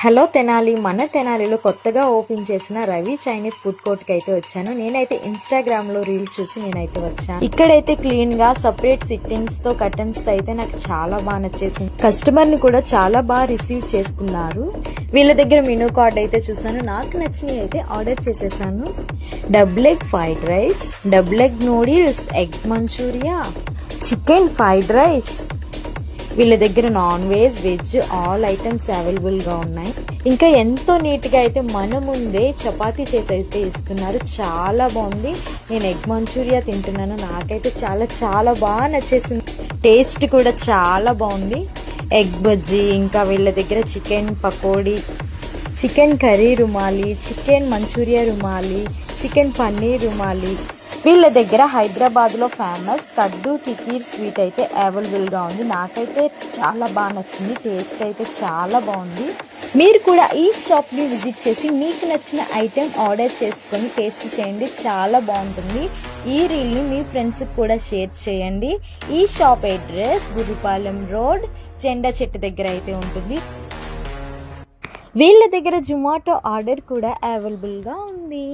Hello Tenali, మన తెనాలిలో కొత్తగా ఓపెన్ చేసిన రవి చైనీస్ ఫుడ్ కోర్ట్ కి అయితే వచ్చాను. నేనైతే ఇన్స్టాగ్రామ్ లో రీల్ చూసి నేనైతే వచ్చాను. ఇక్కడైతే క్లీన్ గా సపరేట్ సిట్టింగ్స్ తో కర్టన్స్ తో అయితే నాకు చాలా బాగా నచ్చేసింది. కస్టమర్ ని కూడా చాలా బాగా రిసీవ్ చేసుకున్నారు. వీళ్ళ దగ్గర మెనూ కార్డ్ అయితే చూసాను, నాకు నచ్చినవి అయితే ఆర్డర్ చేసేసాను. Double egg fried rice, double egg noodles, egg manchuria, chicken fried rice. వీళ్ళ దగ్గర non veg, veg all items available గా ఉన్నాయి. ఇంకా ఎంతో నీట్ గా అయితే మన ముందే చపాతీ చేసి అయితే ఇస్తున్నారు. చాలా బాగుంది. నేను ఎగ్ మంచూరియా తింటున్నాను, నాకైతే చాలా చాలా బాగా నచ్చేసింది. టేస్ట్ కూడా చాలా బాగుంది. ఎగ్ బజ్జీ, ఇంకా వీళ్ళ దగ్గర chicken pakodi, chicken curry rumali, chicken manchuria rumali, chicken paneer rumali. వీళ్ళ దగ్గర హైదరాబాద్ లో ఫేమస్ కద్దు టికీర్ స్వీట్ అయితే అవైలబుల్ గా ఉంది. నాకైతే చాలా బాగా నచ్చింది. టేస్ట్ అయితే చాలా బాగుంది. మీరు కూడా ఈ షాప్ ని విజిట్ చేసి మీకు నచ్చిన ఐటెం ఆర్డర్ చేసుకొని టేస్ట్ చేయండి, చాలా బాగుంటుంది. ఈ రీల్ ని మీ ఫ్రెండ్స్ కూడా షేర్ చేయండి. ఈ షాప్ అడ్రస్ గురుపాలెం రోడ్, చెండా చెట్టు దగ్గర అయితే ఉంటుంది. వీళ్ళ దగ్గర జొమాటో ఆర్డర్ కూడా అవైలబుల్ గా ఉంది.